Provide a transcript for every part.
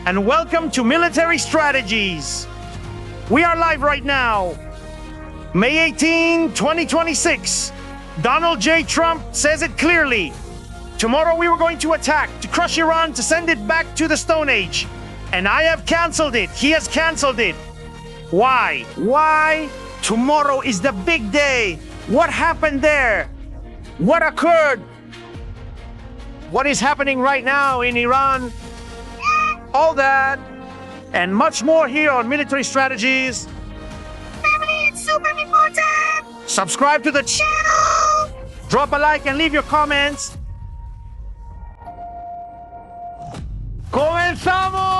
and welcome to Military Strategies. We are live right now. May 18, 2026. Donald J. Trump says it clearly. Tomorrow we were going to attack, to crush Iran, to send it back to the Stone Age. And I have canceled it. He has canceled it. Why? Why? Tomorrow is the big day. What happened there? What occurred? What is happening right now in Iran? All that and much more here on Military Strategies. Family, it's super important! Subscribe to the channel. Drop a like and leave your comments. ¡Comenzamos!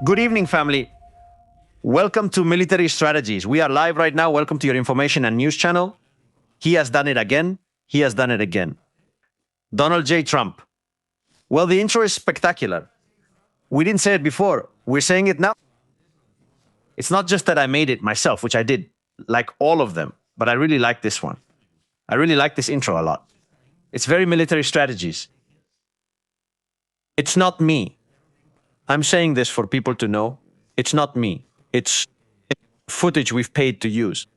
Good evening, family. Welcome to Military Strategies. We are live right now. Welcome to your information and news channel. He has done it again. He has done it again. Donald J. Trump. Well, the intro is spectacular. We didn't say it before. We're saying it now. It's not just that I made it myself, which I did, like all of them, but I really like this one. I really like this intro a lot. It's very Military Strategies. It's not me. I'm saying this for people to know. It's not me. It's footage we've paid to use.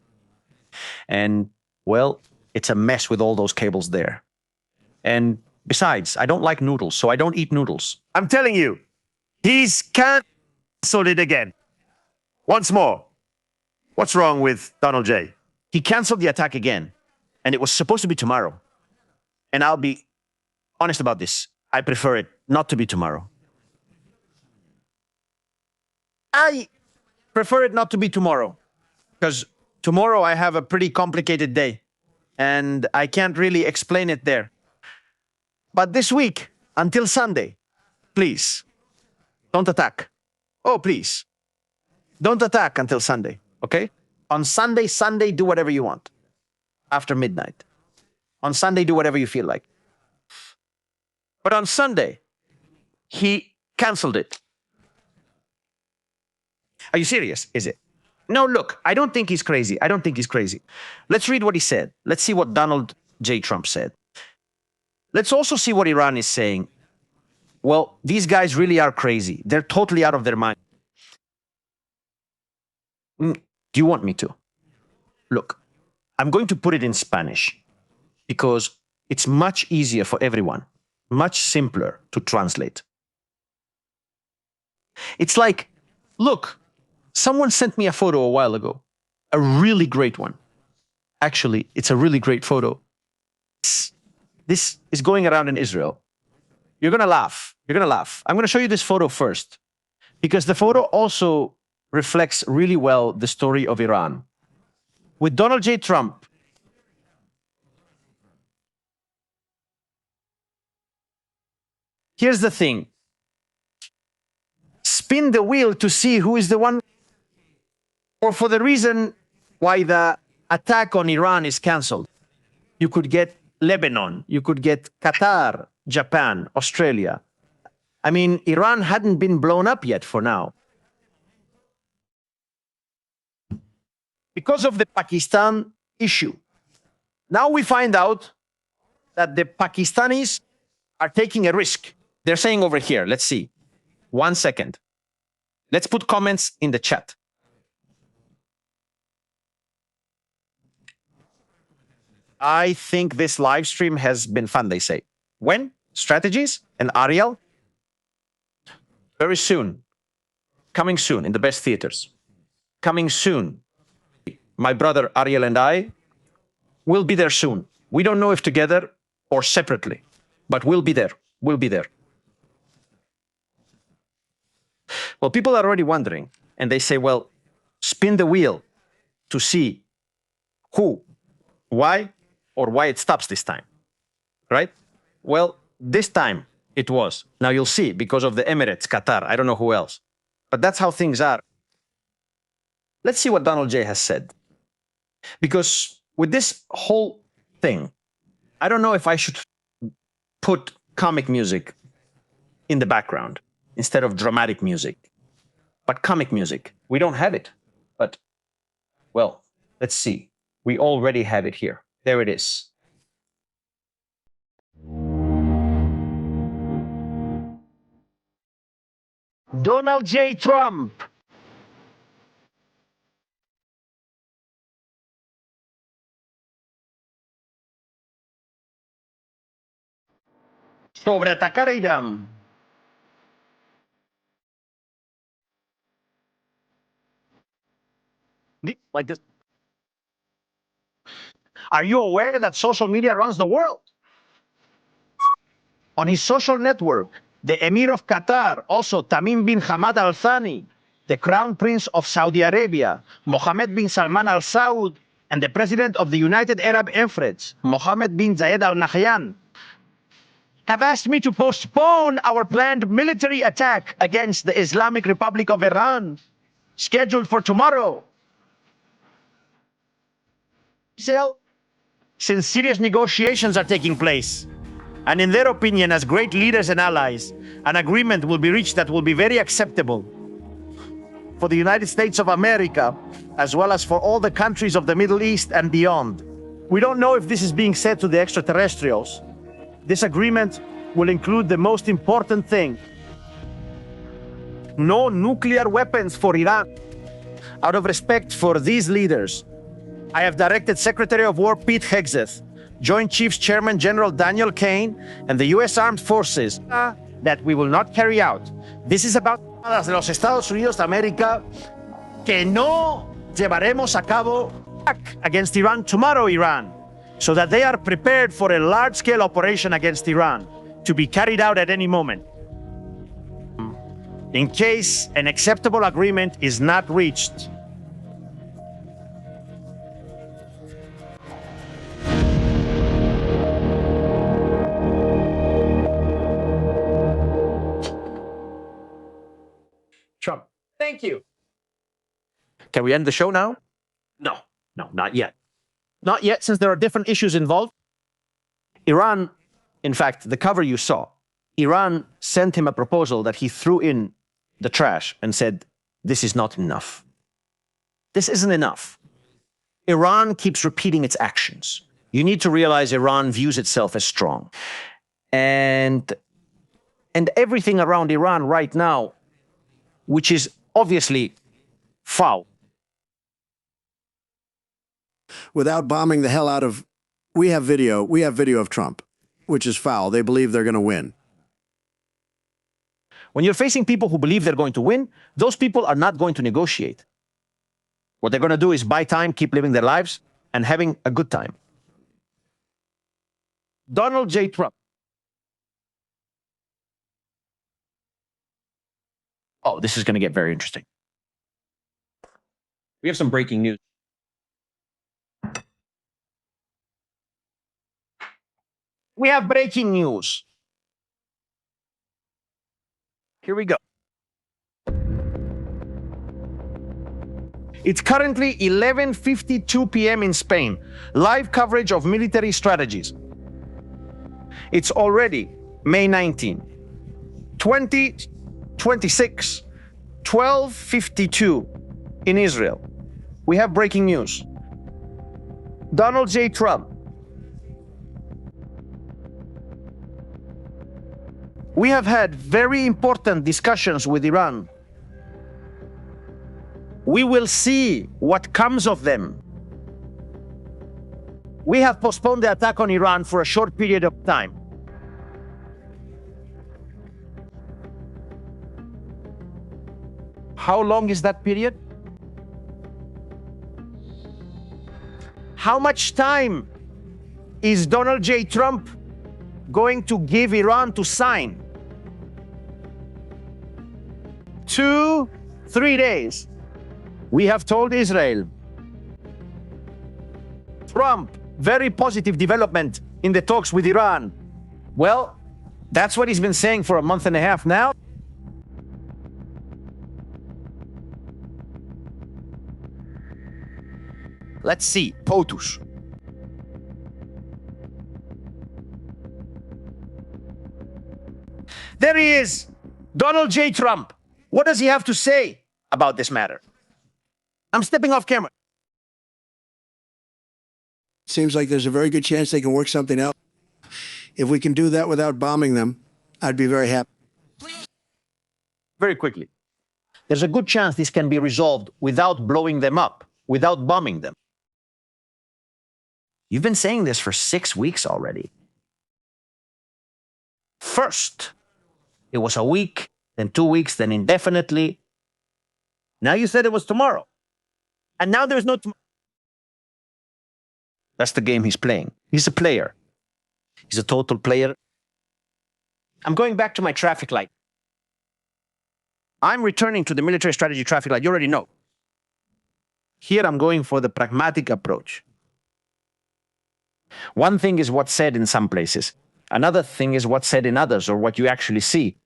And, well, it's a mess with all those cables there. And besides, I don't like noodles, so I don't eat noodles. I'm telling you, he's canceled it again. Once more. What's wrong with Donald J? He canceled the attack again. And it was supposed to be tomorrow. And I'll be honest about this. I prefer it not to be tomorrow. I prefer it not to be tomorrow, because tomorrow I have a pretty complicated day and I can't really explain it there. But this week, until Sunday, please, don't attack. Oh, please, don't attack until Sunday, okay? On Sunday, do whatever you want after midnight. On Sunday, do whatever you feel like. But on Sunday, he canceled it. Are you serious? Is it? No, look, I don't think he's crazy. I don't think he's crazy. Let's read what he said. Let's see what Donald J. Trump said. Let's also see what Iran is saying. Well, these guys really are crazy. They're totally out of their mind. Do you want me to? Look, I'm going to put it in Spanish because it's much easier for everyone, much simpler to translate. It's like, look, someone sent me a photo a while ago, a really great one. Actually, it's a really great photo. This is going around in Israel. You're going to laugh. You're going to laugh. I'm going to show you this photo first, because the photo also reflects really well the story of Iran. With Donald J. Trump, here's the thing. Spin the wheel to see who is the one, or for the reason why the attack on Iran is canceled. You could get Lebanon, you could get Qatar, Japan, Australia. I mean, Iran hadn't been blown up yet for now. Because of the Pakistan issue. Now we find out that the Pakistanis are taking a risk. They're saying over here, let's see. 1 second. Let's put comments in the chat. I think this live stream has been fun, they say. When? Strategies and Ariel? Very soon. Coming soon in the best theaters. Coming soon. my brother Ariel and I will be there soon. We don't know if together or separately, but we'll be there. We'll be there. Well, people are already wondering, and they say, well, spin the wheel to see who, why, or why it stops this time, right? Well, this time it was. Now you'll see, because of the Emirates, Qatar, I don't know who else. But that's how things are. Let's see what Donald J. has said. Because with this whole thing, I don't know if I should put comic music in the background instead of dramatic music. But comic music, we don't have it. But, well, let's see. We already have it here. There it is. Donald J. Trump. Sobre atacar a Irán. Like this. Are you aware that social media runs the world? On his social network, the Emir of Qatar, also Tamim bin Hamad Al Thani, the Crown Prince of Saudi Arabia, Mohammed bin Salman Al Saud, and the President of the United Arab Emirates, Mohammed bin Zayed Al Nahyan, have asked me to postpone our planned military attack against the Islamic Republic of Iran, scheduled for tomorrow. Since serious negotiations are taking place, and in their opinion, as great leaders and allies, an agreement will be reached that will be very acceptable for the United States of America, as well as for all the countries of the Middle East and beyond. We don't know if this is being said to the extraterrestrials. This agreement will include the most important thing: no nuclear weapons for Iran. Out of respect for these leaders, I have directed Secretary of War Pete Hegseth, Joint Chiefs Chairman General Daniel Kane, and the U.S. Armed Forces that we will not carry out. This is about de los Estados Unidos de América que no llevaremos a cabo against Iran tomorrow, Iran, so that they are prepared for a large-scale operation against Iran to be carried out at any moment. In case an acceptable agreement is not reached. Trump, thank you. Can we end the show now? No, not yet. Not yet, since there are different issues involved. Iran, in fact, the cover you saw, Iran sent him a proposal that he threw in the trash and said, this is not enough. This isn't enough. Iran keeps repeating its actions. You need to realize Iran views itself as strong. And everything around Iran right now, which is obviously foul. Without bombing the hell out of, we have video of Trump, which is foul. They believe they're going to win. When you're facing people who believe they're going to win, those people are not going to negotiate. What they're going to do is buy time, keep living their lives, and having a good time. Donald J. Trump. Oh, this is going to get very interesting. We have some breaking news. We have breaking news. Here we go. It's currently 11:52 p.m. in Spain. Live coverage of military strategies. It's already May 19, 2026, 12:52 in Israel. We have breaking news. Donald J. Trump. We have had very important discussions with Iran. We will see what comes of them. We have postponed the attack on Iran for a short period of time. How long is that period? How much time is Donald J. Trump going to give Iran to sign? 2, 3 days. We have told Israel. Trump, very positive development in the talks with Iran. Well, that's what he's been saying for a month and a half now. Let's see, POTUS. There he is, Donald J. Trump. What does he have to say about this matter? I'm stepping off camera. Seems like there's a very good chance they can work something out. If we can do that without bombing them, I'd be very happy. Very quickly. There's a good chance this can be resolved without blowing them up, without bombing them. You've been saying this for 6 weeks already. First, it was a week, then 2 weeks, then indefinitely. Now you said it was tomorrow. And now there's no tomorrow. That's the game he's playing. He's a player. He's a total player. I'm going back to my traffic light. I'm returning to the military strategy traffic light. You already know. Here I'm going for the pragmatic approach. One thing is what's said in some places. Another thing is what's said in others, or what you actually see.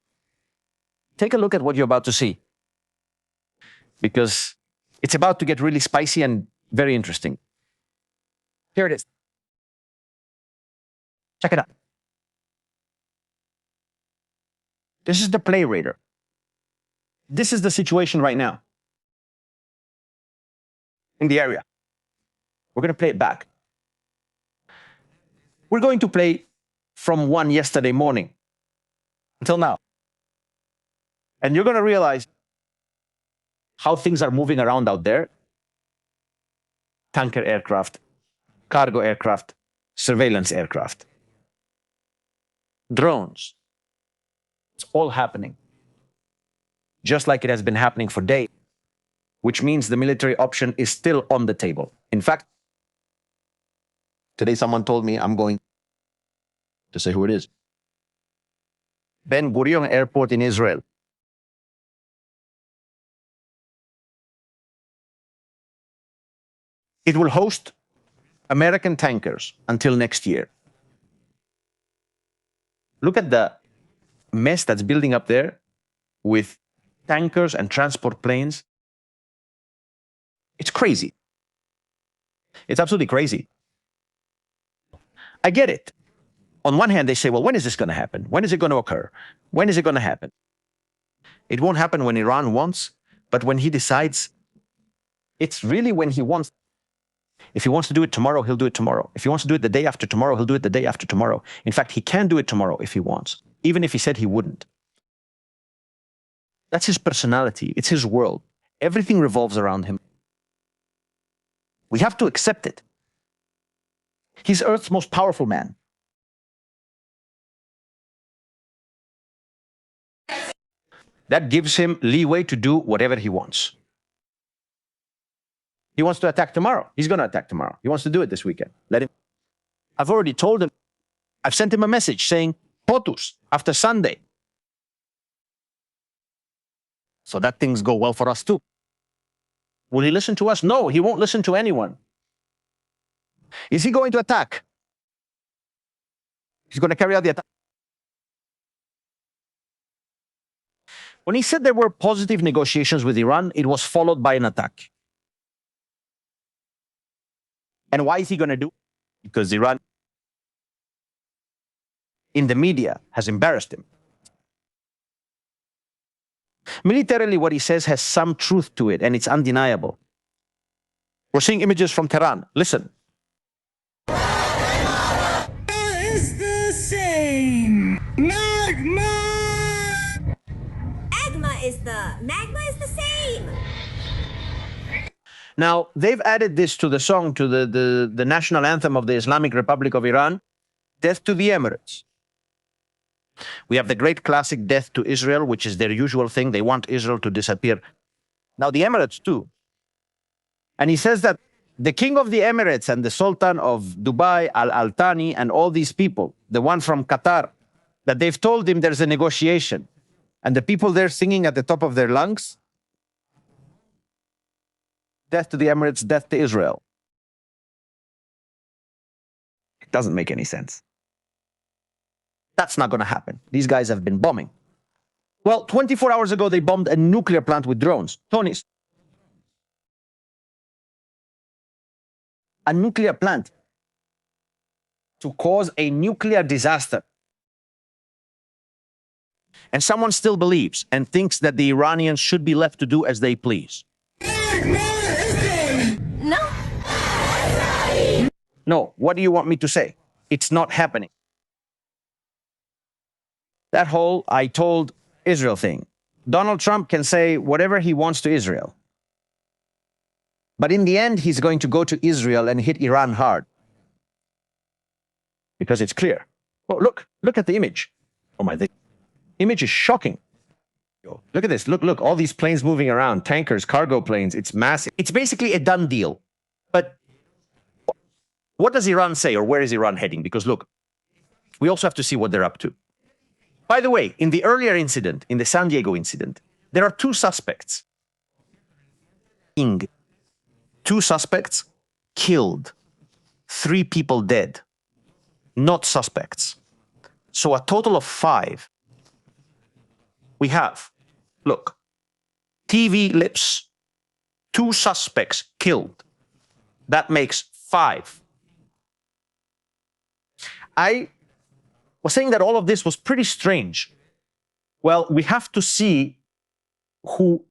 Take a look at what you're about to see. Because it's about to get really spicy and very interesting. Here it is. Check it out. This is the play radar. This is the situation right now in the area. We're going to play it back. We're going to play from 1 yesterday morning until now. And you're going to realize how things are moving around out there. Tanker aircraft, cargo aircraft, surveillance aircraft, drones. It's all happening. Just like it has been happening for days, which means the military option is still on the table. In fact, today someone told me I'm going to say who it is. Ben Gurion Airport in Israel. It will host American tankers until next year. Look at the mess that's building up there with tankers and transport planes. It's crazy. It's absolutely crazy. I get it. On one hand, they say, well, when is this going to happen? When is it going to occur? When is it going to happen? It won't happen when Iran wants, but when he decides, it's really when he wants. If he wants to do it tomorrow, he'll do it tomorrow. If he wants to do it the day after tomorrow, he'll do it the day after tomorrow. In fact, he can do it tomorrow if he wants, even if he said he wouldn't. That's his personality. It's his world. Everything revolves around him. We have to accept it. He's Earth's most powerful man. That gives him leeway to do whatever he wants. He wants to attack tomorrow. He's going to attack tomorrow. He wants to do it this weekend. Let him. I've already told him. I've sent him a message saying, POTUS, after Sunday. So that things go well for us too. Will he listen to us? No, he won't listen to anyone. Is he going to attack? He's going to carry out the attack. When he said there were positive negotiations with Iran, it was followed by an attack. And why is he going to do it? Because Iran, in the media, has embarrassed him. Militarily, what he says has some truth to it, and it's undeniable. We're seeing images from Tehran. Listen. Is the same. Magma is the same. Now, they've added this to the song, to the national anthem of the Islamic Republic of Iran, Death to the Emirates. We have the great classic Death to Israel, which is their usual thing. They want Israel to disappear. Now, the Emirates too. And he says that The king of the Emirates and the Sultan of Dubai, Al Thani, and all these people, the one from Qatar, that they've told him there's a negotiation, and the people there singing at the top of their lungs, death to the Emirates, death to Israel. It doesn't make any sense. That's not going to happen. These guys have been bombing. Well, 24 hours ago, they bombed a nuclear plant with drones. Tony, a nuclear plant to cause a nuclear disaster. And someone still believes and thinks that the Iranians should be left to do as they please. No. No, what do you want me to say? It's not happening. That whole I told Israel thing. Donald Trump can say whatever he wants to Israel. But in the end, he's going to go to Israel and hit Iran hard. Because it's clear. Oh, look at the image. Oh my, the image is shocking. Look at this. Look, all these planes moving around, tankers, cargo planes. It's massive. It's basically a done deal. But what does Iran say, or where is Iran heading? Because look, we also have to see what they're up to. By the way, in the earlier incident, in the San Diego incident, there are two suspects. Two suspects killed, 3 people dead, not suspects. So a total of 5. We have, look, TV lips, 2 suspects killed. That makes 5. I was saying that all of this was pretty strange. Well, we have to see who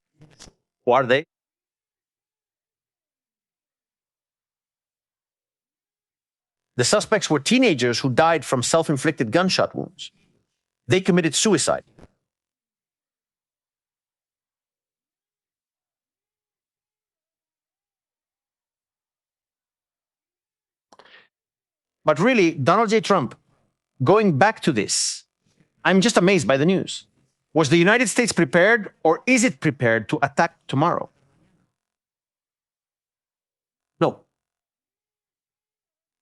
are they? The suspects were teenagers who died from self-inflicted gunshot wounds. They committed suicide. But really, Donald J. Trump, going back to this, I'm just amazed by the news. Was the United States prepared, or is it prepared to attack tomorrow? No.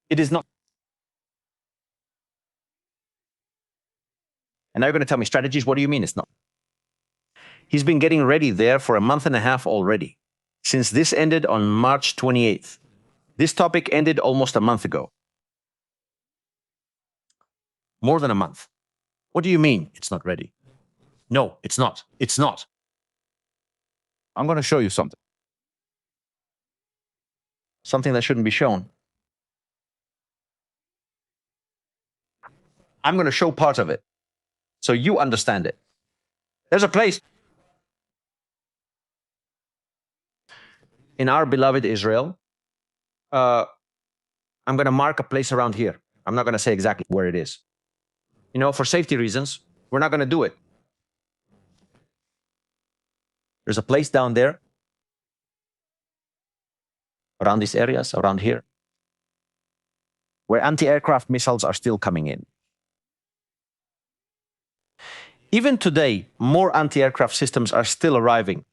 It is not. And now you're going to tell me strategies? What do you mean it's not? He's been getting ready there for a month and a half already, since this ended on March 28th. This topic ended almost a month ago. More than a month. What do you mean it's not ready? No, it's not. It's not. I'm going to show you something. Something that shouldn't be shown. I'm going to show part of it so you understand it. There's a place in our beloved Israel. I'm going to mark a place around here. I'm not going to say exactly where it is. You know, for safety reasons, we're not going to do it. There's a place down there, around these areas, around here, where anti-aircraft missiles are still coming in. Even today, more anti-aircraft systems are still arriving.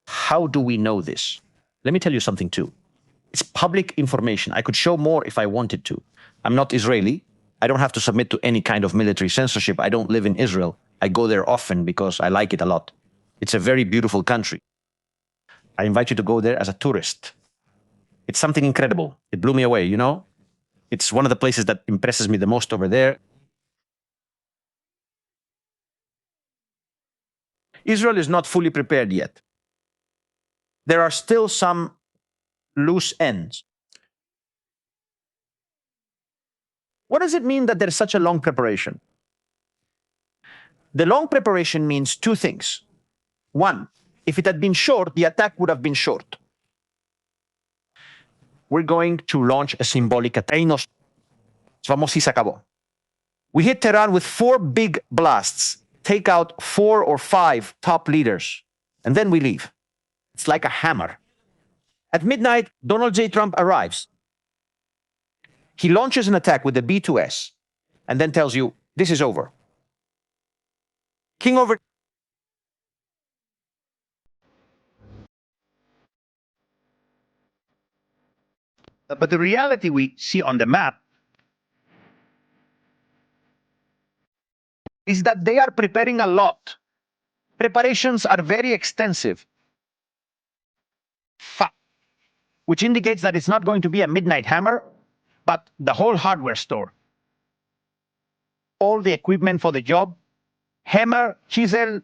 How do we know this? Let me tell you something too. It's public information. I could show more if I wanted to. I'm not Israeli. I don't have to submit to any kind of military censorship. I don't live in Israel. I go there often because I like it a lot. It's a very beautiful country. I invite you to go there as a tourist. It's something incredible. It blew me away, you know? It's one of the places that impresses me the most over there. Israel is not fully prepared yet. There are still some loose ends. What does it mean that there's such a long preparation? The long preparation means 2 things. 1, if it had been short, the attack would have been short. We're going to launch a symbolic attack. Vamos y se acabó. We hit Tehran with 4 big blasts, take out 4 or 5 top leaders, and then we leave. It's like a hammer. At midnight, Donald J. Trump arrives. He launches an attack with the B-2S and then tells you, this is over. King over But the reality we see on the map is that they are preparing a lot. Preparations are very extensive, which indicates that it's not going to be a midnight hammer, but the whole hardware store. All the equipment for the job, hammer, chisel,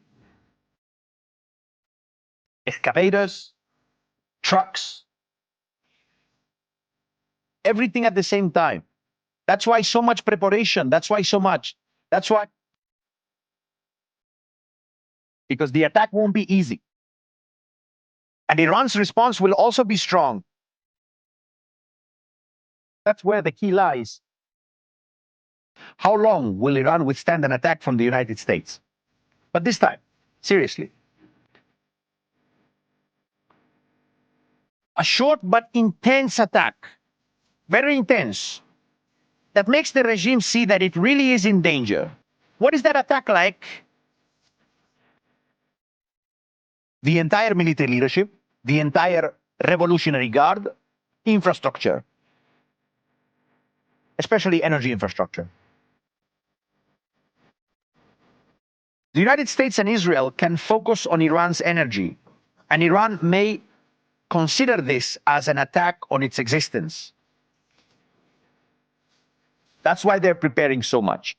excavators, trucks, everything at the same time. That's why so much preparation. That's why so much. That's why. Because the attack won't be easy. And Iran's response will also be strong. That's where the key lies. How long will Iran withstand an attack from the United States? But this time, seriously. A short but intense attack, very intense, that makes the regime see that it really is in danger. What is that attack like? The entire military leadership, the entire Revolutionary Guard, infrastructure, especially energy infrastructure. The United States and Israel can focus on Iran's energy, and Iran may consider this as an attack on its existence. That's why they're preparing so much.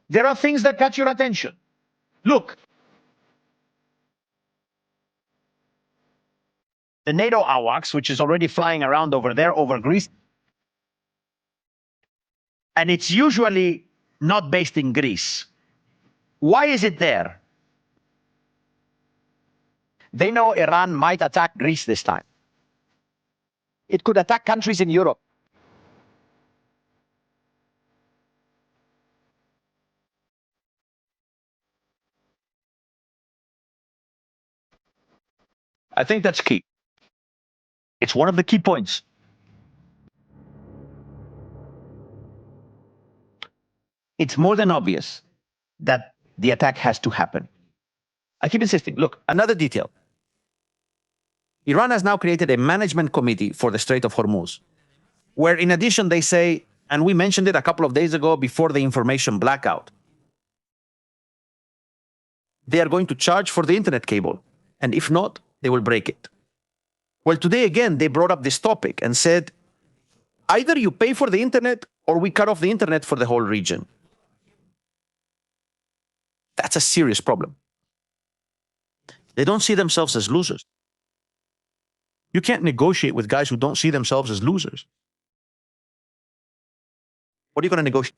There are things that catch your attention. Look, the NATO AWACS, which is already flying around over there, over Greece, and it's usually not based in Greece. Why is it there? They know Iran might attack Greece this time. It could attack countries in Europe. I think that's key. It's one of the key points. It's more than obvious that the attack has to happen. I keep insisting. Look, another detail. Iran has now created a management committee for the Strait of Hormuz, where in addition they say, and we mentioned it a couple of days ago before the information blackout, they are going to charge for the internet cable, and if not, they will break it. Well, today again, they brought up this topic and said, either you pay for the internet or we cut off the internet for the whole region. That's a serious problem. They don't see themselves as losers. You can't negotiate with guys who don't see themselves as losers. What are you going to negotiate?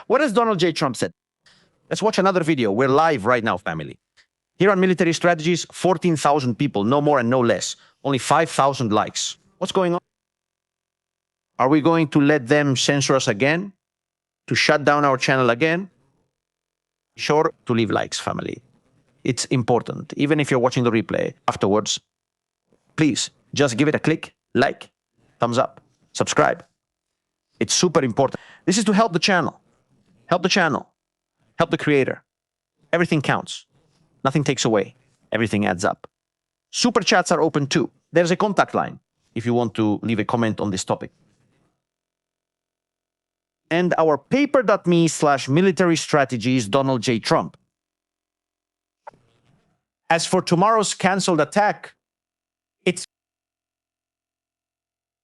What has Donald J. Trump said? Let's watch another video. We're live right now, family. Here on Military Strategies, 14,000 people, no more and no less. Only 5,000 likes. What's going on? Are we going to let them censor us again? To shut down our channel again? Be sure to leave likes, family. It's important. Even if you're watching the replay afterwards, please just give it a click, like, thumbs up, subscribe. It's super important. This is to help the channel. Help the channel. Help the creator. Everything counts. Nothing takes away. Everything adds up. Super chats are open too. There's a contact line if you want to leave a comment on this topic. And our paper.me/military strategies Donald J. Trump. As for tomorrow's canceled attack, it's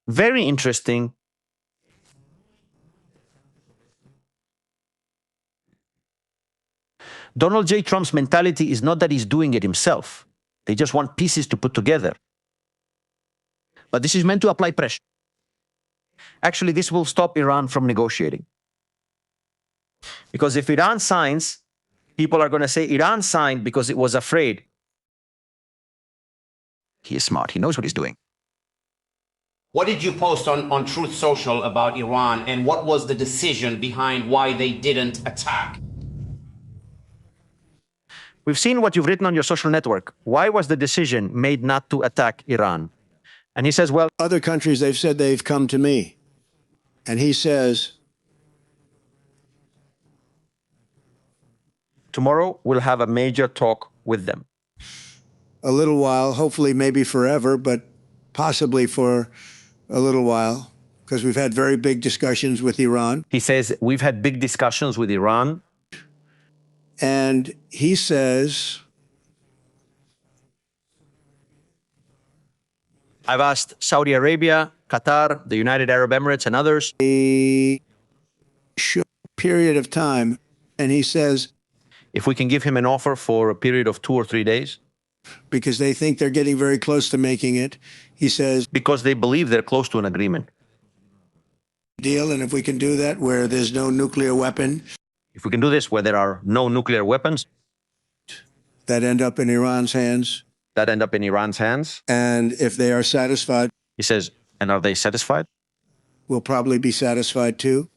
very interesting. Donald J. Trump's mentality is not that he's doing it himself. They just want pieces to put together. But this is meant to apply pressure. Actually, this will stop Iran from negotiating. Because if Iran signs, people are going to say Iran signed because it was afraid. He is smart. He knows what he's doing. What did you post on Truth Social about Iran, and what was the decision behind why they didn't attack? We've seen what you've written on your social network. Why was the decision made not to attack Iran? And he says, well, Other countries, they've said they've come to me. And he says, tomorrow we'll have a major talk with them. A little while, hopefully maybe forever, but possibly for a little while, because we've had very big discussions with Iran. He says, we've had big discussions with Iran. And he says, I've asked Saudi Arabia, Qatar, the United Arab Emirates, and others. a short period of time, and he says, If we can give him an offer for a period of 2 or 3 days, because they think they're getting very close to making it, he says, because they believe they're close to an agreement. deal, and if we can do that where there's no nuclear weapon, If we can do this where there are no nuclear weapons that end up in Iran's hands, that end up in Iran's hands, and if they are satisfied, he says, and are they satisfied? we'll probably be satisfied too.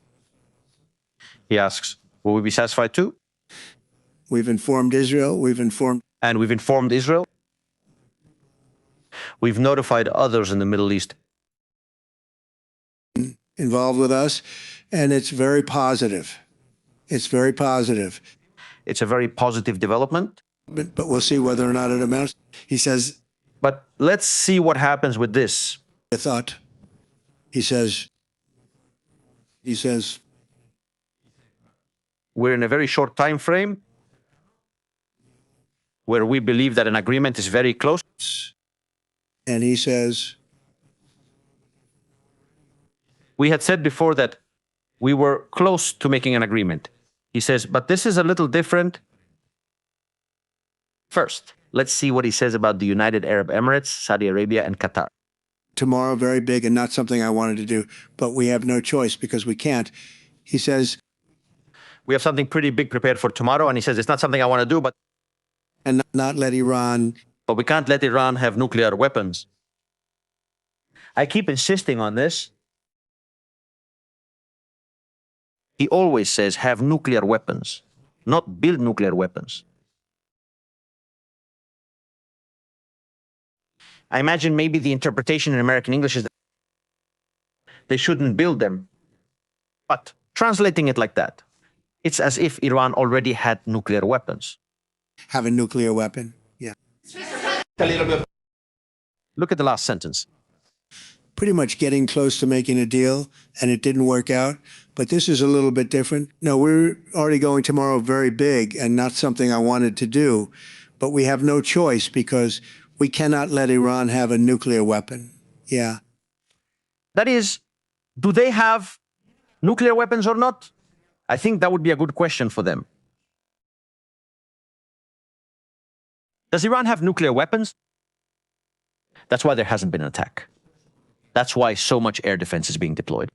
He asks, will we be satisfied too? We've informed Israel, we've informed And we've informed Israel. We've notified others in the Middle East. involved with us, and it's very positive. It's very positive. It's a very positive development. But we'll see whether or not it amounts. He says, But let's see what happens with this. I thought, he says, We're in a very short time frame where we believe that an agreement is very close. and he says, We had said before that we were close to making an agreement. He says, but this is a little different. First, let's see what he says about the United Arab Emirates, Saudi Arabia, and Qatar. tomorrow, very big and not something I wanted to do, but we have no choice because we can't. He says, We have something pretty big prepared for tomorrow, and he says, it's not something I want to do, and not let Iran. but we can't let Iran have nuclear weapons. I keep insisting on this. He always says have nuclear weapons, not build nuclear weapons. I imagine maybe the interpretation in American English is that they shouldn't build them. But translating it like that, it's as if Iran already had nuclear weapons. Have a nuclear weapon. Yeah. A little bit. Look at the last sentence. Pretty much getting close to making a deal, and it didn't work out. But this is a little bit different. No, we're already going tomorrow very big and not something I wanted to do. But we have no choice because we cannot let Iran have a nuclear weapon. Yeah. That is, do they have nuclear weapons or not? I think that would be a good question for them. Does Iran have nuclear weapons? That's why there hasn't been an attack. That's why so much air defense is being deployed.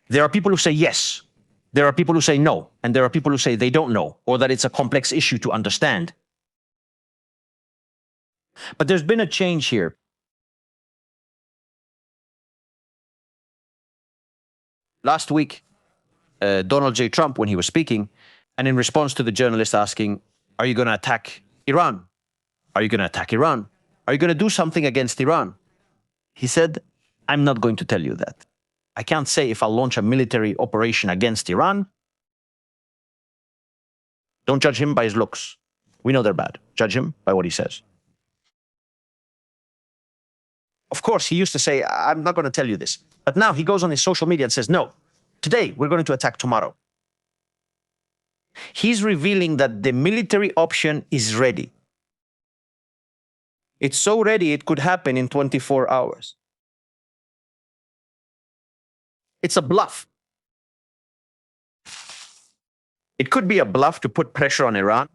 There are people who say yes. There are people who say no. And there are people who say they don't know, or that it's a complex issue to understand. But there's been a change here. Last week, Donald J. Trump, when he was speaking, and in response to the journalist asking, are you going to attack Iran? Are you going to attack Iran? Are you going to do something against Iran? He said, I'm not going to tell you that. I can't say if I'll launch a military operation against Iran. Don't judge him by his looks. We know they're bad. Judge him by what he says. Of course, he used to say, I'm not going to tell you this. But now he goes on his social media and says, no, today we're going to attack tomorrow. He's revealing that the military option is ready. It's so ready it could happen in 24 hours. It's a bluff. It could be a bluff to put pressure on Iran.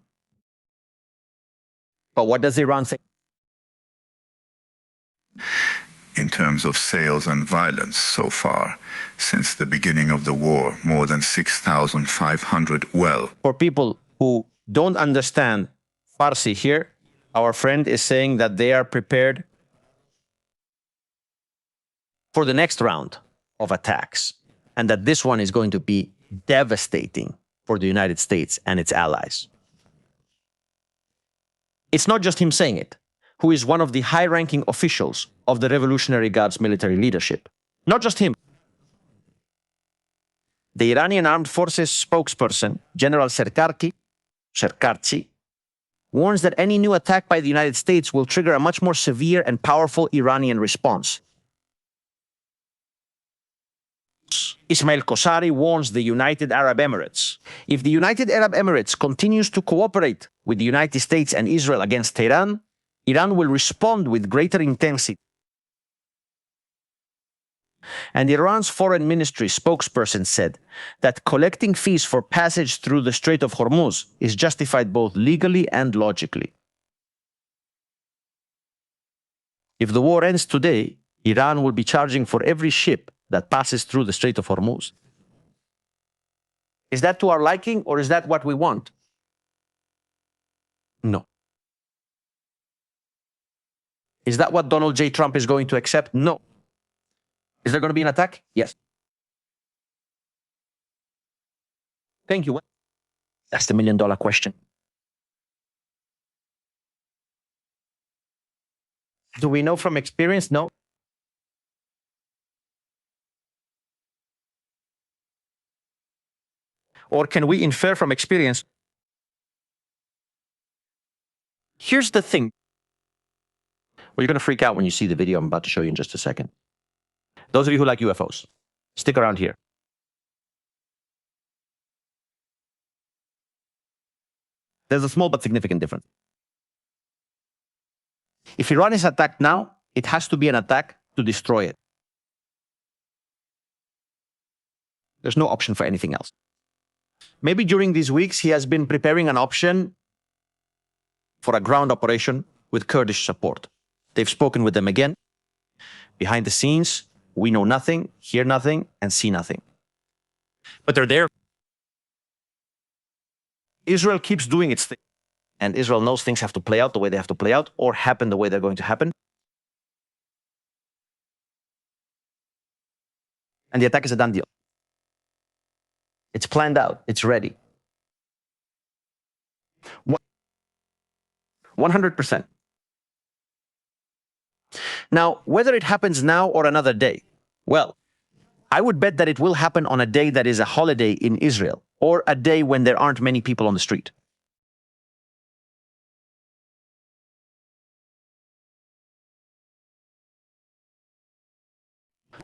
But what does Iran say? In terms of sales and violence so far, since the beginning of the war, more than 6,500 For people who don't understand Farsi here, our friend is saying that they are prepared for the next round of attacks, and that this one is going to be devastating for the United States and its allies. It's not just him saying it, who is one of the high-ranking officials of the Revolutionary Guard's military leadership. Not just him. The Iranian Armed Forces spokesperson, General Serkarki, Serkarci, warns that any new attack by the United States will trigger a much more severe and powerful Iranian response. Ismail Kosari warns the United Arab Emirates. If the United Arab Emirates continues to cooperate with the United States and Israel against Tehran, Iran will respond with greater intensity. And Iran's foreign ministry spokesperson said that collecting fees for passage through the Strait of Hormuz is justified both legally and logically. If the war ends today, Iran will be charging for every ship that passes through the Strait of Hormuz. Is that to our liking, or is that what we want? No. Is that what Donald J. Trump is going to accept? No. Is there going to be an attack? Yes. Thank you. That's the million-dollar question. Do we know from experience? No. Or can we infer from experience? Here's the thing. Well, you're going to freak out when you see the video I'm about to show you in just a second. Those of you who like UFOs, stick around here. There's a small but significant difference. If Iran is attacked now, it has to be an attack to destroy it. There's no option for anything else. Maybe during these weeks, he has been preparing an option for a ground operation with Kurdish support. They've spoken with them again. Behind the scenes, we know nothing, hear nothing, and see nothing. But they're there. Israel keeps doing its thing. And Israel knows things have to play out the way they have to play out, or happen the way they're going to happen. And the attack is a done deal. It's planned out. It's ready. 100%. Now, whether it happens now or another day, well, I would bet that it will happen on a day that is a holiday in Israel, or a day when there aren't many people on the street.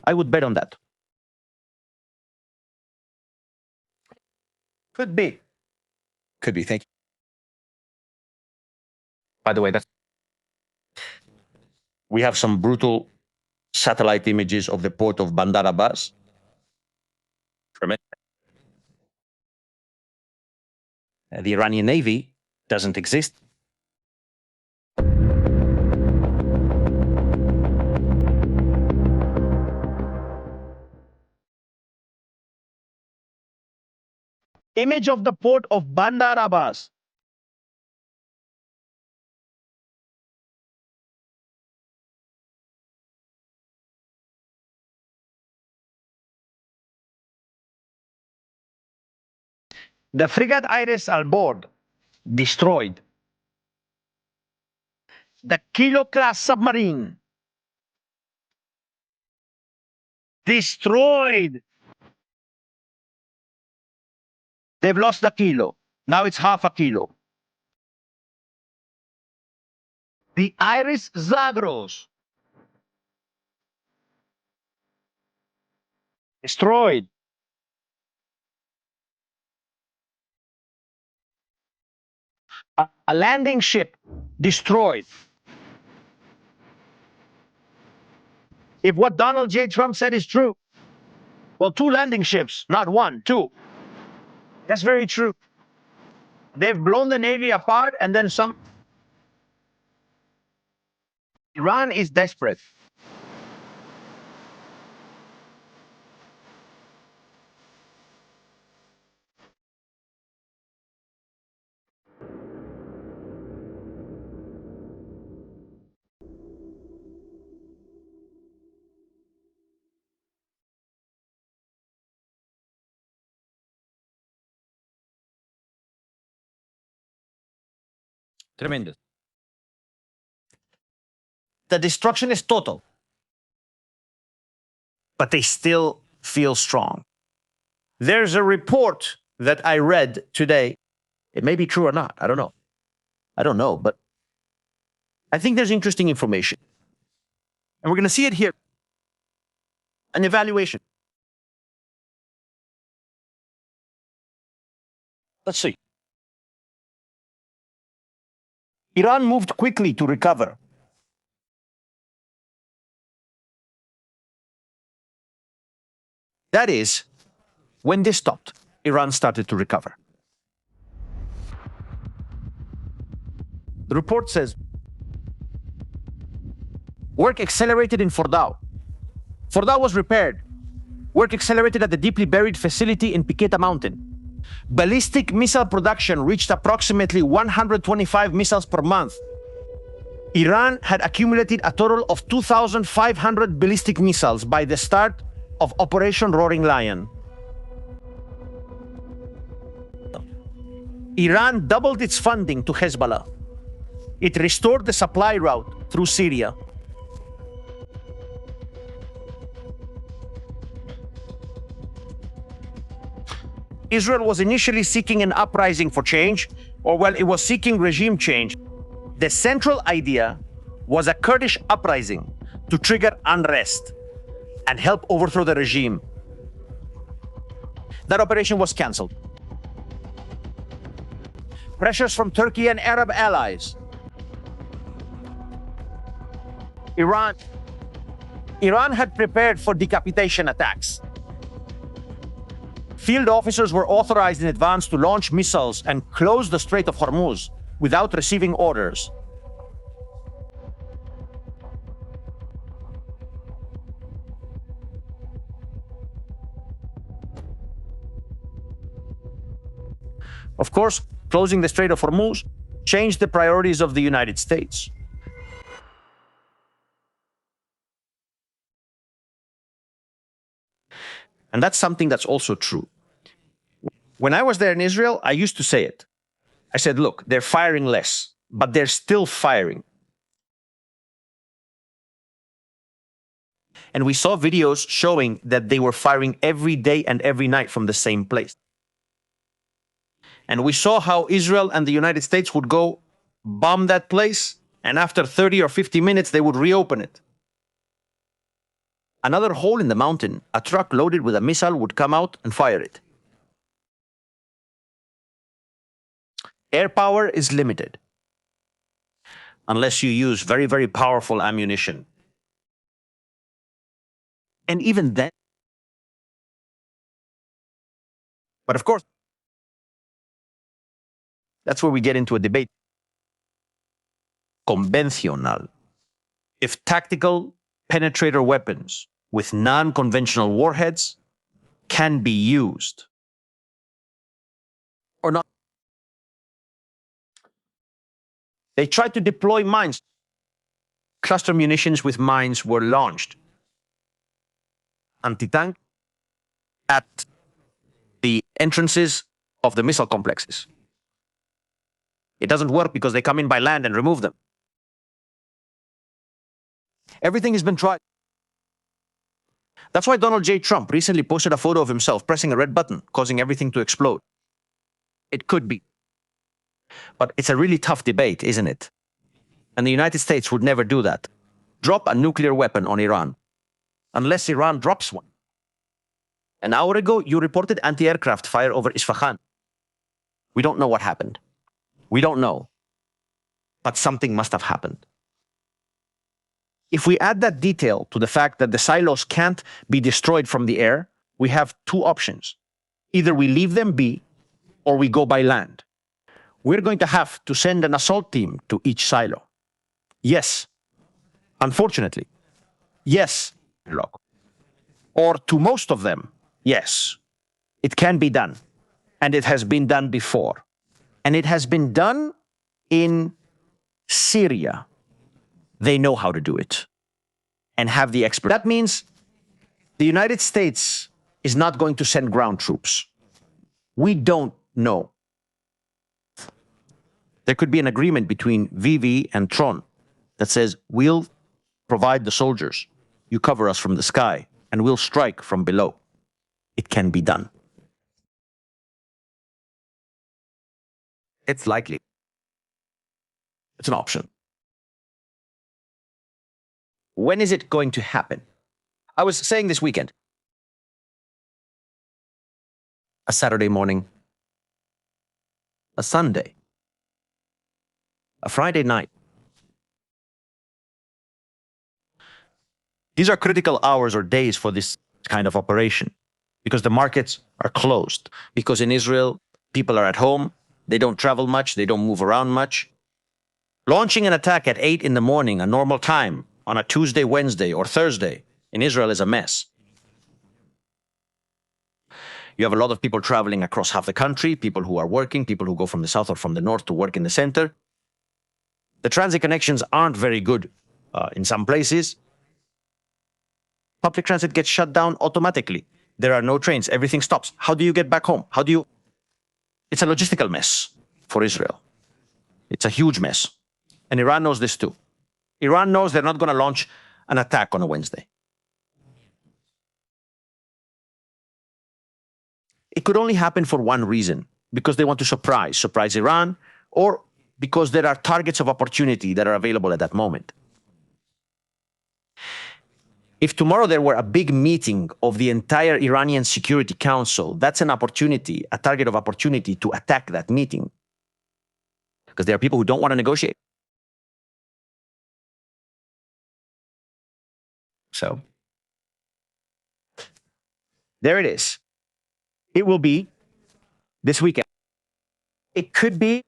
I would bet on that. Could be. Could be, thank you. By the way, we have some brutal satellite images of the port of Bandar Abbas. The Iranian Navy doesn't exist. Image of the port of Bandar Abbas. The frigate Iris al board, destroyed. The Kilo class submarine, destroyed. They've lost the Kilo. Now it's half a kilo. The Iris Zagros, destroyed. A landing ship, destroyed. If what Donald J. Trump said is true, well, 2 landing ships, not 1, 2. That's very true. They've blown the Navy apart, and then some. Iran is desperate. Tremendous. The destruction is total. But they still feel strong. There's a report that I read today It may be true or not. I don't know. I don't know, but I think there's interesting information. And we're going to see it here. An evaluation. Let's see. Iran moved quickly to recover. That is, when this stopped, Iran started to recover. The report says, work accelerated in Fordow. Fordow was repaired. Work accelerated at the deeply buried facility in Piqueta Mountain. Ballistic missile production reached approximately 125 missiles per month. Iran had accumulated a total of 2,500 ballistic missiles by the start of Operation Roaring Lion. Iran doubled its funding to Hezbollah. It restored the supply route through Syria. Israel was initially seeking an uprising for change, or well, it was seeking regime change. The central idea was a Kurdish uprising to trigger unrest and help overthrow the regime. That operation was canceled. Pressures from Turkey and Arab allies. Iran had prepared for decapitation attacks. Field officers were authorized in advance to launch missiles and close the Strait of Hormuz without receiving orders. Of course, closing the Strait of Hormuz changed the priorities of the United States. And that's something that's also true. When I was there in Israel, I used to say it. I said, look, they're firing less, but they're still firing. And we saw videos showing that they were firing every day and every night from the same place. And we saw how Israel and the United States would go bomb that place, and after 30 or 50 minutes, they would reopen it. Another hole in the mountain, a truck loaded with a missile would come out and fire it. Air power is limited unless you use very, very powerful ammunition. And even then, but of course, that's where we get into a debate. Convencional. If tactical penetrator weapons with non-conventional warheads can be used or not. They tried to deploy mines. Cluster munitions with mines were launched. Anti-tank at the entrances of the missile complexes. It doesn't work because they come in by land and remove them. Everything has been tried. That's why Donald J. Trump recently posted a photo of himself pressing a red button, causing everything to explode. It could be. But it's a really tough debate, isn't it? And the United States would never do that. Drop a nuclear weapon on Iran. Unless Iran drops one. An hour ago, you reported anti-aircraft fire over Isfahan. We don't know what happened. We don't know. But something must have happened. If we add that detail to the fact that the silos can't be destroyed from the air, we have two options. Either we leave them be, or we go by land. We're going to have to send an assault team to each silo. Yes. Unfortunately. Yes. Or to most of them. Yes. It can be done. And it has been done before. And it has been done in Syria. They know how to do it and have the expert. That means the United States is not going to send ground troops. We don't know. There could be an agreement between VV and Tron that says, we'll provide the soldiers. You cover us from the sky and we'll strike from below. It can be done. It's likely. It's an option. When is it going to happen? I was saying this weekend. A Saturday morning. A Sunday. A Friday night. These are critical hours or days for this kind of operation because the markets are closed. Because in Israel, people are at home. They don't travel much. They don't move around much. Launching an attack at 8 in the morning, a normal time, on a Tuesday, Wednesday, or Thursday in Israel is a mess. You have a lot of people traveling across half the country, people who are working, people who go from the south or from the north to work in the center. The transit connections aren't very good in some places. Public transit gets shut down automatically. There are no trains. Everything stops. How do you get back home? How do you... It's a logistical mess for Israel. It's a huge mess. And Iran knows this too. Iran knows they're not going to launch an attack on a Wednesday. It could only happen for one reason, because they want to surprise Iran, or because there are targets of opportunity that are available at that moment. If tomorrow there were a big meeting of the entire Iranian Security Council, that's an opportunity, a target of opportunity to attack that meeting. Because there are people who don't want to negotiate. So, there it is. It will be this weekend. It could be,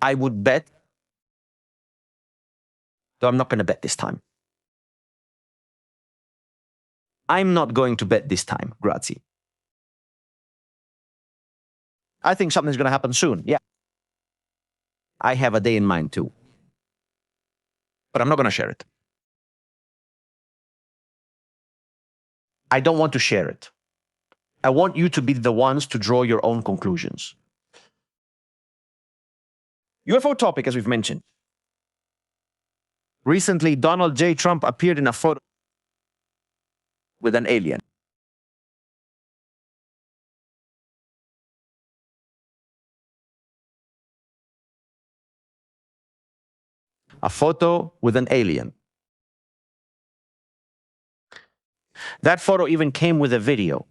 I would bet, though I'm not going to bet this time. I'm not going to bet this time, grazie. I think something's going to happen soon, yeah. I have a day in mind too. But I'm not going to share it. I don't want to share it. I want you to be the ones to draw your own conclusions. UFO topic, as we've mentioned. Recently, Donald J. Trump appeared in a photo with an alien. A photo with an alien. That photo even came with a video.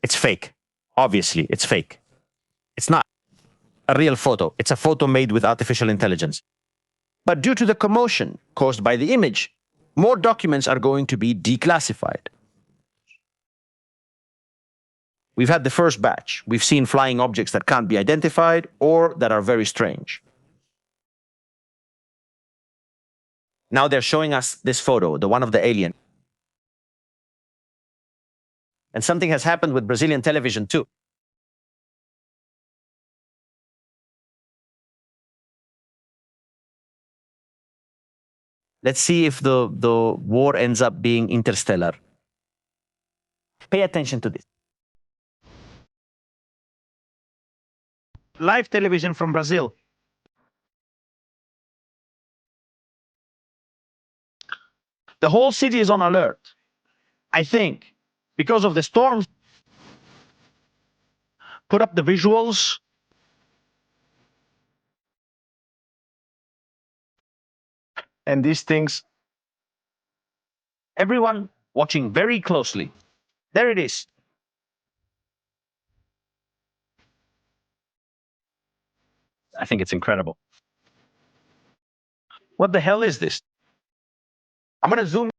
It's fake. Obviously, it's fake. It's not a real photo. It's a photo made with artificial intelligence. But due to the commotion caused by the image, more documents are going to be declassified. We've had the first batch. We've seen flying objects that can't be identified or that are very strange. Now they're showing us this photo, the one of the alien. And something has happened with Brazilian television too. Let's see if the war ends up being interstellar. Pay attention to this. Live television from Brazil. The whole city is on alert. I think because of the storm. Put up the visuals. And these things. Everyone watching very closely. There it is. I think it's incredible. What the hell is this? I'm going to zoom.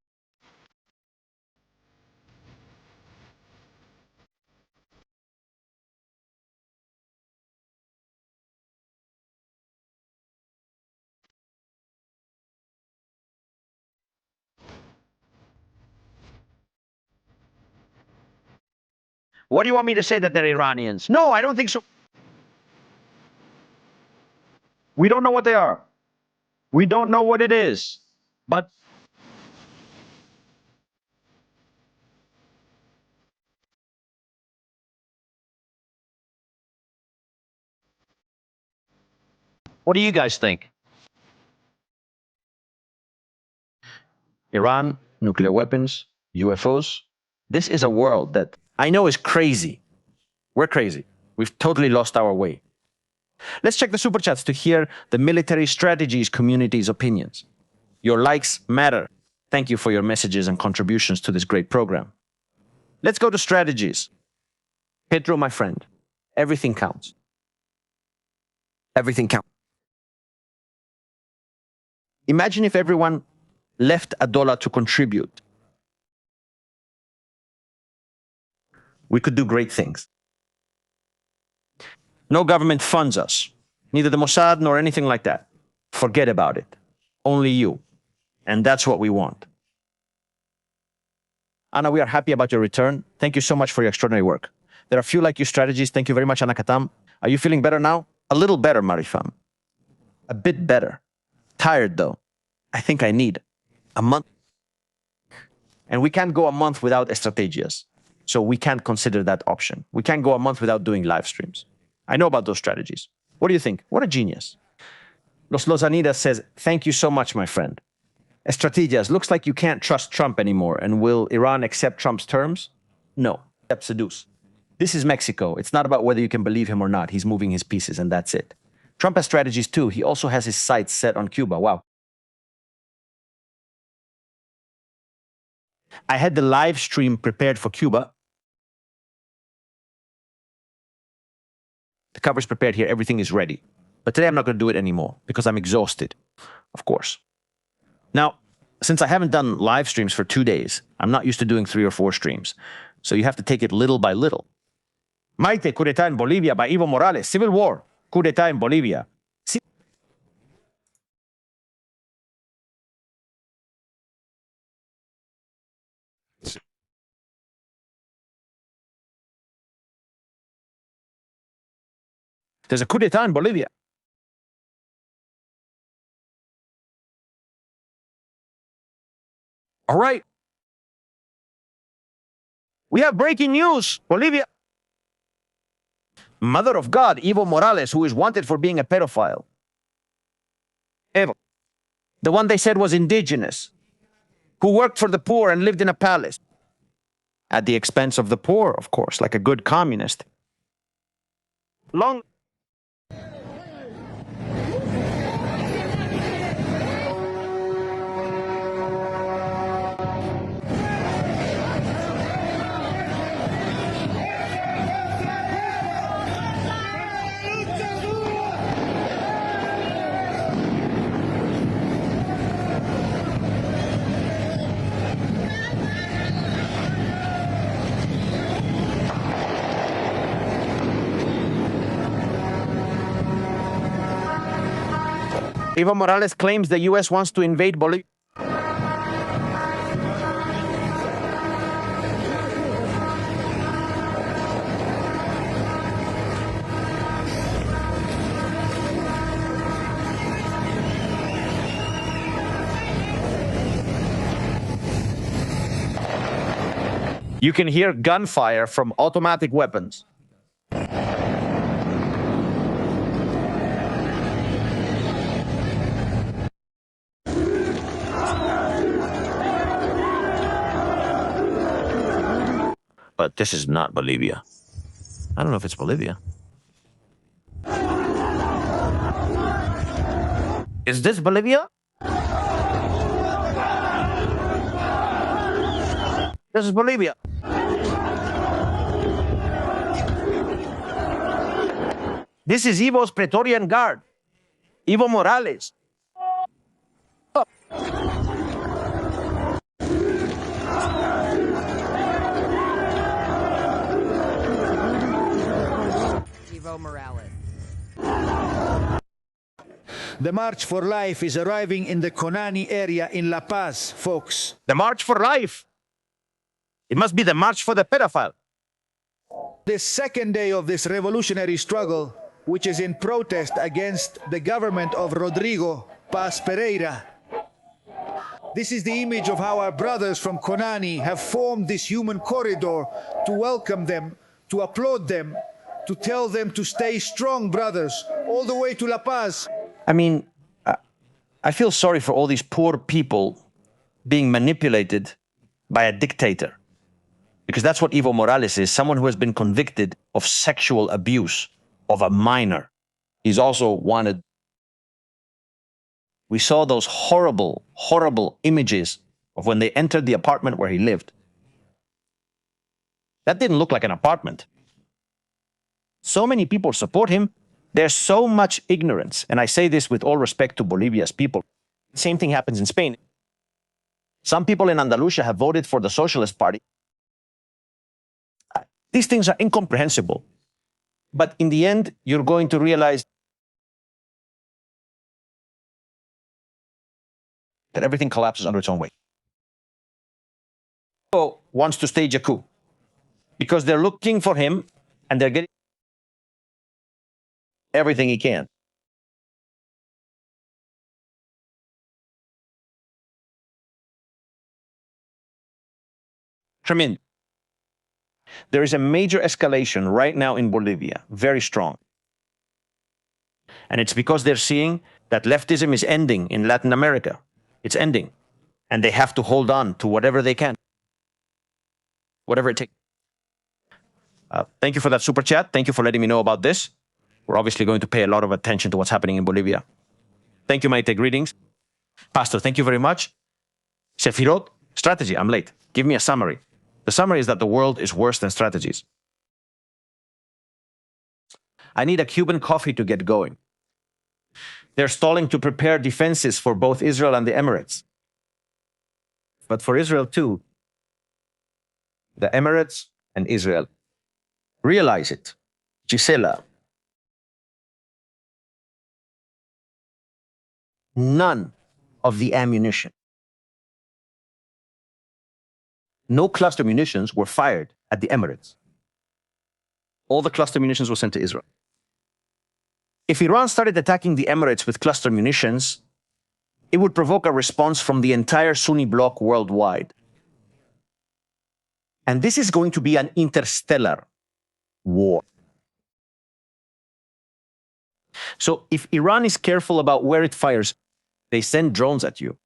What do you want me to say, that they're Iranians? No, I don't think so. We don't know what they are. We don't know what it is. But what do you guys think? Iran, nuclear weapons, UFOs. This is a world that I know is crazy. We're crazy. We've totally lost our way. Let's check the super chats to hear the military strategies community's opinions. Your likes matter. Thank you for your messages and contributions to this great program. Let's go to strategies. Pedro, my friend, everything counts. Everything counts. Imagine if everyone left $1 to contribute. We could do great things. No government funds us, neither the Mossad nor anything like that. Forget about it. Only you. And that's what we want. Anna, we are happy about your return. Thank you so much for your extraordinary work. There are few like you strategies. Thank you very much, Anna Katam. Are you feeling better now? A little better, Marifam. A bit better. Tired, though. I think I need a month. And we can't go a month without estrategias. So we can't consider that option. We can't go a month without doing live streams. I know about those strategies. What do you think? What a genius. Los Lozanidas says, thank you so much, my friend. Estrategias, looks like you can't trust Trump anymore. And will Iran accept Trump's terms? No, except seduce. This is Mexico. It's not about whether you can believe him or not. He's moving his pieces, and that's it. Trump has strategies too. He also has his sights set on Cuba. Wow. I had the live stream prepared for Cuba. The cover's prepared here. Everything is ready. But today I'm not going to do it anymore because I'm exhausted, of course. Now, since I haven't done live streams for 2 days, I'm not used to doing 3 or 4 streams. So you have to take it little by little. Maite, coup d'etat in Bolivia by Evo Morales. Civil war, coup d'etat in Bolivia. There's a coup d'etat in Bolivia. All right. We have breaking news. Bolivia. Mother of God, Evo Morales, who is wanted for being a pedophile. Evo. The one they said was indigenous. Who worked for the poor and lived in a palace. At the expense of the poor, of course, like a good communist. Long. Evo Morales claims the U.S. wants to invade Bolivia. You can hear gunfire from automatic weapons. But this is not Bolivia. I don't know if it's Bolivia. Is this Bolivia? This is Bolivia. This is Evo's Praetorian Guard. Evo Morales. Oh. Morales. The March for Life is arriving in the Conani area in La Paz, folks. The March for Life. It must be the March for the pedophile. The second day of this revolutionary struggle, which is in protest against the government of Rodrigo Paz Pereira. This is the image of how our brothers from Conani have formed this human corridor to welcome them, to applaud them, to tell them to stay strong, brothers, all the way to La Paz. I mean, I feel sorry for all these poor people being manipulated by a dictator. Because that's what Evo Morales is, someone who has been convicted of sexual abuse of a minor. He's also wanted. We saw those horrible, horrible images of when they entered the apartment where he lived. That didn't look like an apartment. So many people support him. There's so much ignorance. And I say this with all respect to Bolivia's people. The same thing happens in Spain. Some people in Andalusia have voted for the Socialist Party. These things are incomprehensible. But in the end, you're going to realize that everything collapses under its own weight. Evo wants to stage a coup because they're looking for him and they're getting everything he can. Tremendous. There is a major escalation right now in Bolivia, very strong. And it's because they're seeing that leftism is ending in Latin America. It's ending. And they have to hold on to whatever they can. Whatever it takes. Thank you for that super chat. Thank you for letting me know about this. We're obviously going to pay a lot of attention to what's happening in Bolivia. Thank you, Maite. Greetings. Pastor, thank you very much. Sefirot, strategy. I'm late. Give me a summary. The summary is that the world is worse than strategies. I need a Cuban coffee to get going. They're stalling to prepare defenses for both Israel and the Emirates. But for Israel too, the Emirates and Israel. Realize it. Gisela. None of the ammunition. No cluster munitions were fired at the Emirates. All the cluster munitions were sent to Israel. If Iran started attacking the Emirates with cluster munitions, it would provoke a response from the entire Sunni bloc worldwide. And this is going to be an interstellar war. So if Iran is careful about where it fires, they send drones at you,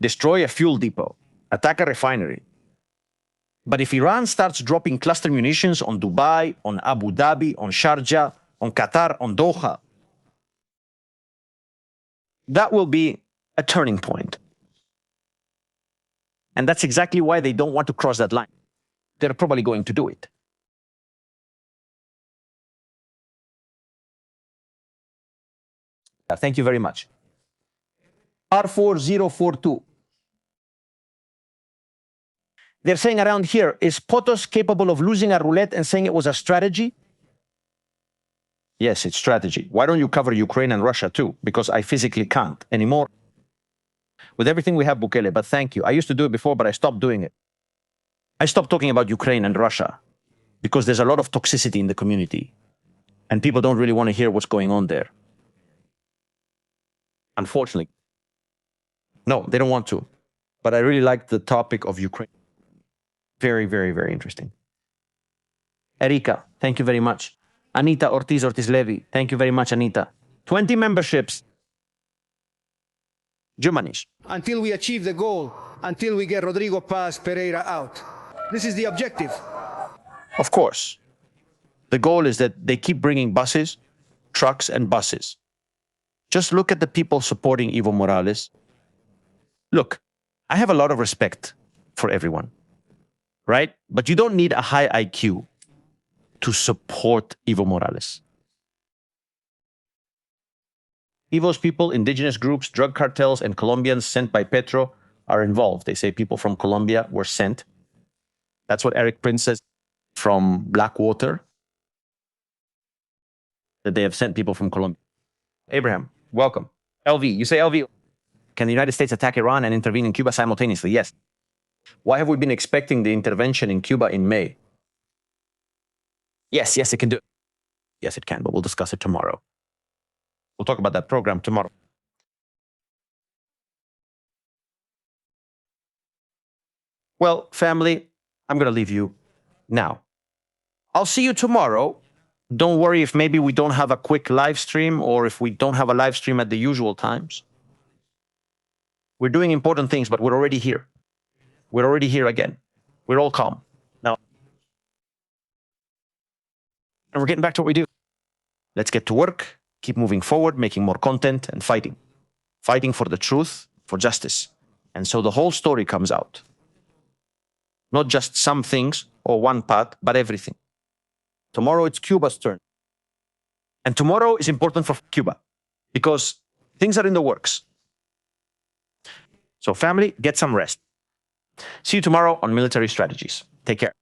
destroy a fuel depot, attack a refinery. But if Iran starts dropping cluster munitions on Dubai, on Abu Dhabi, on Sharjah, on Qatar, on Doha, that will be a turning point. And that's exactly why they don't want to cross that line. They're probably going to do it. Thank you very much. R4042. They're saying around here, is Potos capable of losing a roulette and saying it was a strategy? Yes, it's strategy. Why don't you cover Ukraine and Russia too? Because I physically can't anymore. With everything we have, Bukele, but thank you. I used to do it before, but I stopped doing it. I stopped talking about Ukraine and Russia because there's a lot of toxicity in the community and people don't really want to hear what's going on there. Unfortunately. No, they don't want to. But I really like the topic of Ukraine. Very, very, very interesting. Erika, thank you very much. Anita Ortiz Levy, thank you very much, Anita. 20 memberships. Jumanish. Until we achieve the goal, until we get Rodrigo Paz Pereira out. This is the objective. Of course. The goal is that they keep bringing buses, trucks, and buses. Just look at the people supporting Evo Morales. Look, I have a lot of respect for everyone, right? But you don't need a high IQ to support Evo Morales. Evo's people, indigenous groups, drug cartels, and Colombians sent by Petro are involved. They say people from Colombia were sent. That's what Eric Prince says from Blackwater, that they have sent people from Colombia. Abraham, welcome. LV, you say LV. Can the United States attack Iran and intervene in Cuba simultaneously? Yes. Why have we been expecting the intervention in Cuba in May? Yes, it can do it. Yes, it can, but we'll discuss it tomorrow. We'll talk about that program tomorrow. Well, family, I'm going to leave you now. I'll see you tomorrow. Don't worry if maybe we don't have a quick live stream or if we don't have a live stream at the usual times. We're doing important things, but we're already here. We're already here again. We're all calm. Now, and we're getting back to what we do. Let's get to work, keep moving forward, making more content and fighting. Fighting for the truth, for justice. And so the whole story comes out. Not just some things or one part, but everything. Tomorrow it's Cuba's turn. And tomorrow is important for Cuba because things are in the works. So family, get some rest. See you tomorrow on Military Strategies. Take care.